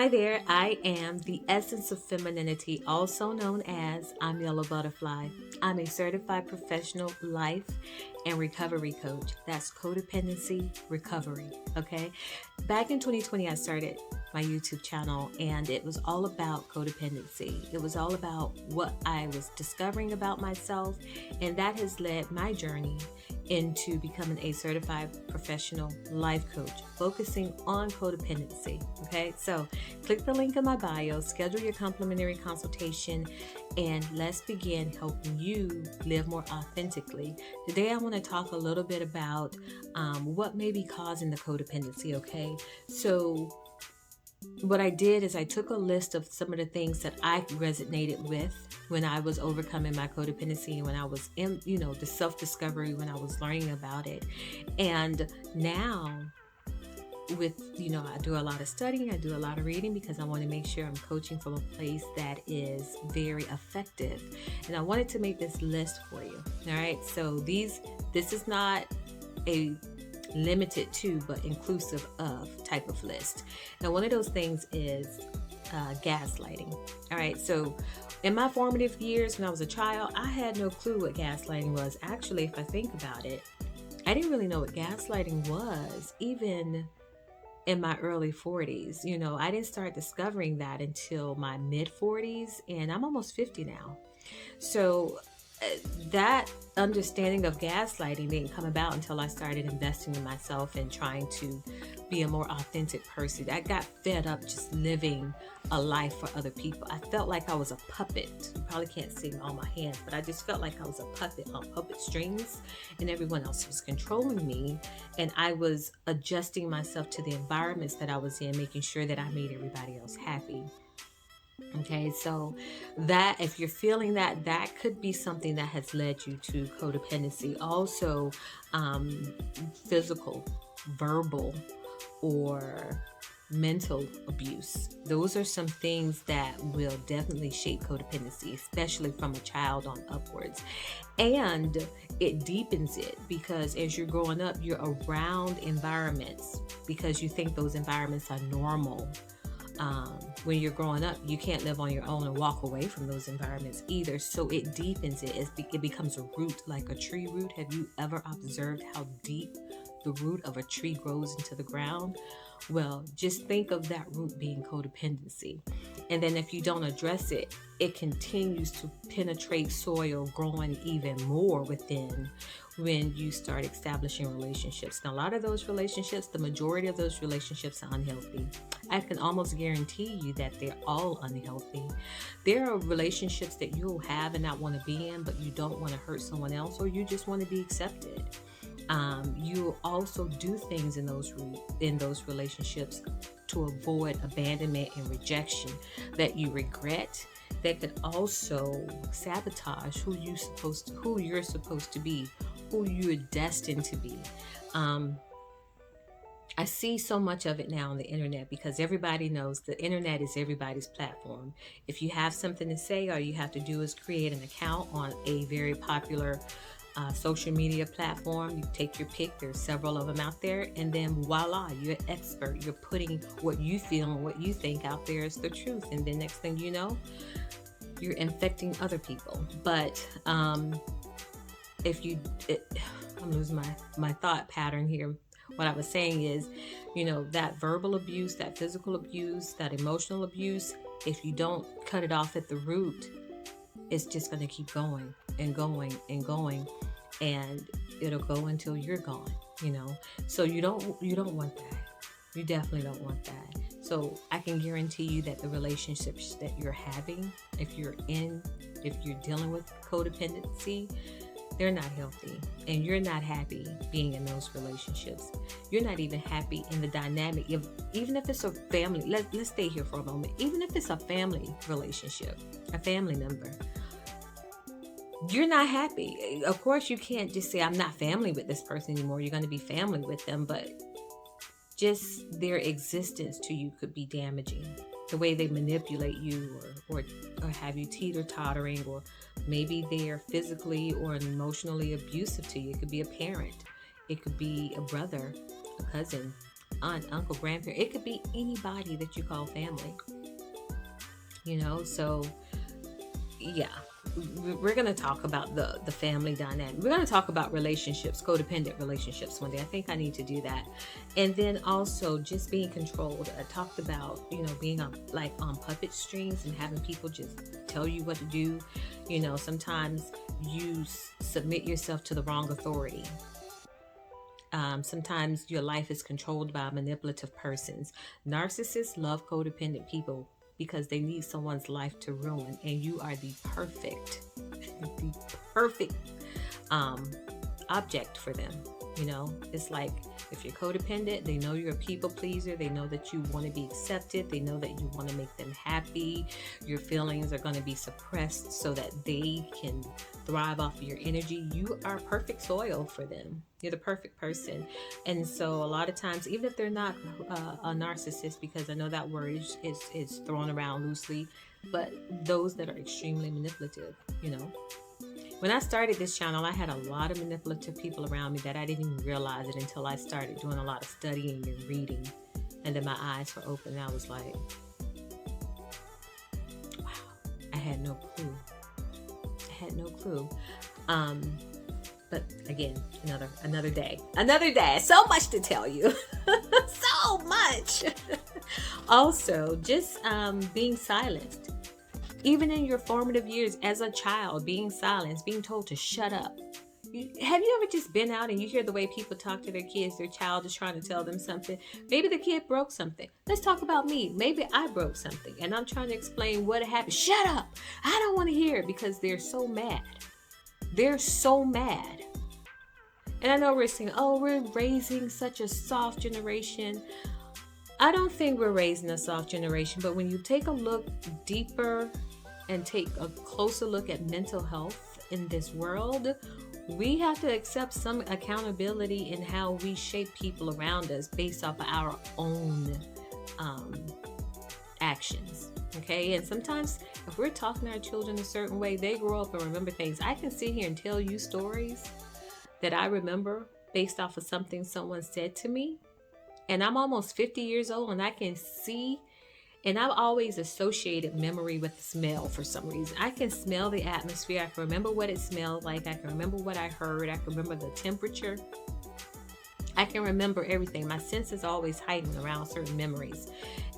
Hi there, I am the Essence of Femininity, also known as I'm Yellow Butterfly. I'm a certified professional life and recovery coach. That's codependency recovery, okay? Back in 2020, I started my YouTube channel and it was all about codependency. It was all about what I was discovering about myself, and that has led my journey into becoming a certified professional life coach, focusing on codependency. Okay, so click the link in my bio, schedule your complimentary consultation, and let's begin helping you live more authentically. Today, I want to talk a little bit about what may be causing the codependency. Okay, so what I did is I took a list of some of the things that I resonated with when I was overcoming my codependency and when I was in, the self-discovery, when I was learning about it. And now with, I do a lot of studying, I do a lot of reading because I want to make sure I'm coaching from a place that is very effective. And I wanted to make this list for you. All right. So this is not a limited to but inclusive of type of list. Now, one of those things is gaslighting. All right, so in my formative years when I was a child, I had no clue what gaslighting was. Actually, if I think about it, I didn't really know what gaslighting was even in my early 40s. I didn't start discovering that until my mid 40s, and I'm almost 50 now. So that understanding of gaslighting didn't come about until I started investing in myself and trying to be a more authentic person. I got fed up just living a life for other people. I felt like I was a puppet. You probably can't see all my hands, but I just felt like I was a puppet on puppet strings and everyone else was controlling me. And I was adjusting myself to the environments that I was in, making sure that I made everybody else happy. Okay, so that if you're feeling that could be something that has led you to codependency. Also, physical, verbal, or mental abuse. Those are some things that will definitely shape codependency, especially from a child on upwards. And it deepens it because as you're growing up, you're around environments because you think those environments are normal. When you're growing up, you can't live on your own and walk away from those environments either. So it deepens it. It becomes a root, like a tree root. Have you ever observed how deep the root of a tree grows into the ground? Well, just think of that root being codependency. And then if you don't address it, it continues to penetrate soil, growing even more within when you start establishing relationships. Now, a lot of those relationships, the majority of those relationships are unhealthy. I can almost guarantee you that they're all unhealthy. There are relationships that you'll have and not want to be in, but you don't want to hurt someone else, or you just want to be accepted. You also do things in those relationships to avoid abandonment and rejection that you regret. That could also sabotage who you're supposed to be, who you're destined to be. I see so much of it now on the internet because everybody knows the internet is everybody's platform. If you have something to say, all you have to do is create an account on a very popular social media platform. You take your pick. There's several of them out there, and then voila, you're an expert. You're putting what you feel and what you think out there is the truth, and then next thing you know, you're infecting other people. But I'm losing my thought pattern here. What I was saying is, that verbal abuse, that physical abuse, that emotional abuse, if you don't cut it off at the root, it's just going to keep going and going and going, and it'll go until you're gone, So you don't want that. You definitely don't want that. So I can guarantee you that the relationships that you're having, if you're dealing with codependency, they're not healthy, and you're not happy being in those relationships. You're not even happy in the dynamic even if it's a family. Let's stay here for a moment. Even if it's a family relationship, a family member, you're not happy. Of course, you can't just say, I'm not family with this person anymore. You're going to be family with them, but just their existence to you could be damaging. The way they manipulate you or have you teeter-tottering, or maybe they are physically or emotionally abusive to you. It could be a parent. It could be a brother, a cousin, aunt, uncle, grandparent. It could be anybody that you call family. So yeah, we're going to talk about the family dynamic. We're going to talk about relationships, codependent relationships one day. I think I need to do that. And then also just being controlled. I talked about, being on puppet strings and having people just tell you what to do. Sometimes you submit yourself to the wrong authority. Sometimes your life is controlled by manipulative persons. Narcissists love codependent people because they need someone's life to ruin, and you are the perfect object for them. It's like, if you're codependent, they know you're a people pleaser. They know that you want to be accepted. They know that you want to make them happy. Your feelings are going to be suppressed so that they can thrive off of your energy. You are perfect soil for them. You're the perfect person. And so a lot of times, even if they're not a narcissist, because I know that word is thrown around loosely, but those that are extremely manipulative, When I started this channel, I had a lot of manipulative people around me that I didn't even realize it until I started doing a lot of studying and reading. And then my eyes were open and I was like, wow, I had no clue. But again, another day. So much to tell you. So much. Also, just being silenced. Even in your formative years as a child, being silenced, being told to shut up. Have you ever just been out and you hear the way people talk to their kids? Their child is trying to tell them something. Maybe the kid broke something. Let's talk about me. Maybe I broke something and I'm trying to explain what happened. Shut up. I don't want to hear it, because they're so mad. They're so mad. And I know we're saying, we're raising such a soft generation. I don't think we're raising a soft generation, but when you take a look deeper and take a closer look at mental health in this world, we have to accept some accountability in how we shape people around us based off of our own actions. Okay, and sometimes if we're talking to our children a certain way, they grow up and remember things. I can sit here and tell you stories that I remember based off of something someone said to me. And I'm almost 50 years old and I can see, and I've always associated memory with smell for some reason. I can smell the atmosphere. I can remember what it smelled like. I can remember what I heard. I can remember the temperature. I can remember everything. My sense is always heightened around certain memories.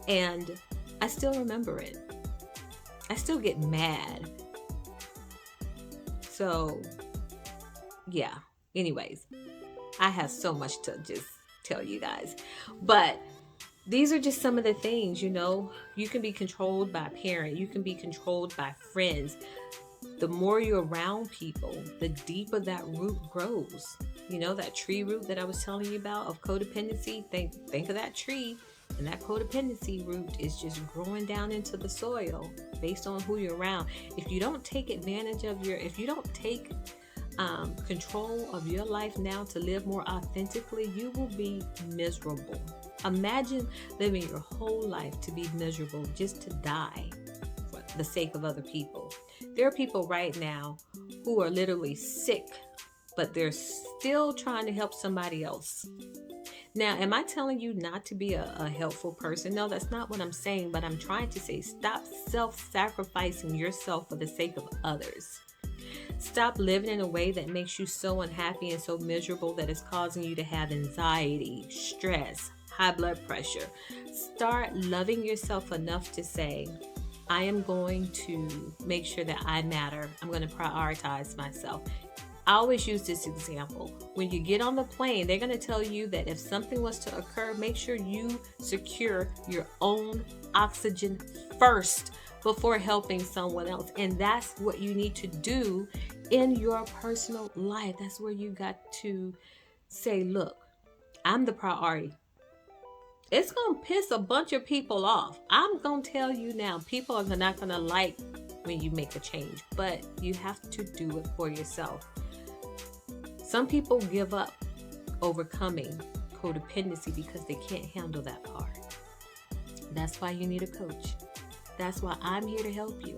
And I still remember it. I still get mad. So, yeah. Anyways, I have so much to just tell you guys. But these are just some of the things, you can be controlled by a parent. You can be controlled by friends. The more you're around people, the deeper that root grows. That tree root that I was telling you about of codependency. Think of that tree, and that codependency root is just growing down into the soil based on who you're around. If you don't take advantage of if you don't take control of your life now to live more authentically, you will be miserable. Imagine living your whole life to be miserable, just to die for the sake of other people. There are people right now who are literally sick, but they're still trying to help somebody else. Now, am I telling you not to be a helpful person? No, that's not what I'm saying, but I'm trying to say stop self-sacrificing yourself for the sake of others. Stop living in a way that makes you so unhappy and so miserable that it's causing you to have anxiety, stress, high blood pressure. Start loving yourself enough to say, I am going to make sure that I matter. I'm going to prioritize myself. I always use this example. When you get on the plane, they're going to tell you that if something was to occur, make sure you secure your own oxygen first before helping someone else. And that's what you need to do in your personal life. That's where you got to say, look, I'm the priority. It's going to piss a bunch of people off. I'm going to tell you now, people are not going to like when you make a change, but you have to do it for yourself. Some people give up overcoming codependency because they can't handle that part. That's why you need a coach. That's why I'm here to help you.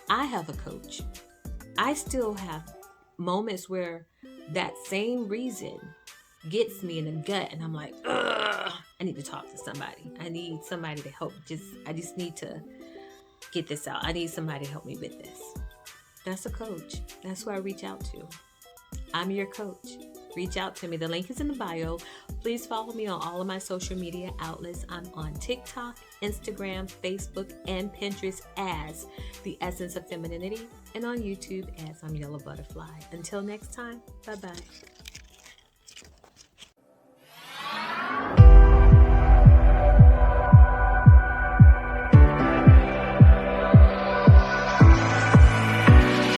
I have a coach. I still have moments where that same reason gets me in the gut, and I'm like, ugh, I need to talk to somebody. I need somebody to help. I just need to get this out. I need somebody to help me with this. That's a coach. That's who I reach out to. I'm your coach. Reach out to me. The link is in the bio. Please follow me on all of my social media outlets. I'm on TikTok, Instagram, Facebook, and Pinterest as The Essence of Femininity, and on YouTube as I'm Yellow Butterfly. Until next time, bye-bye.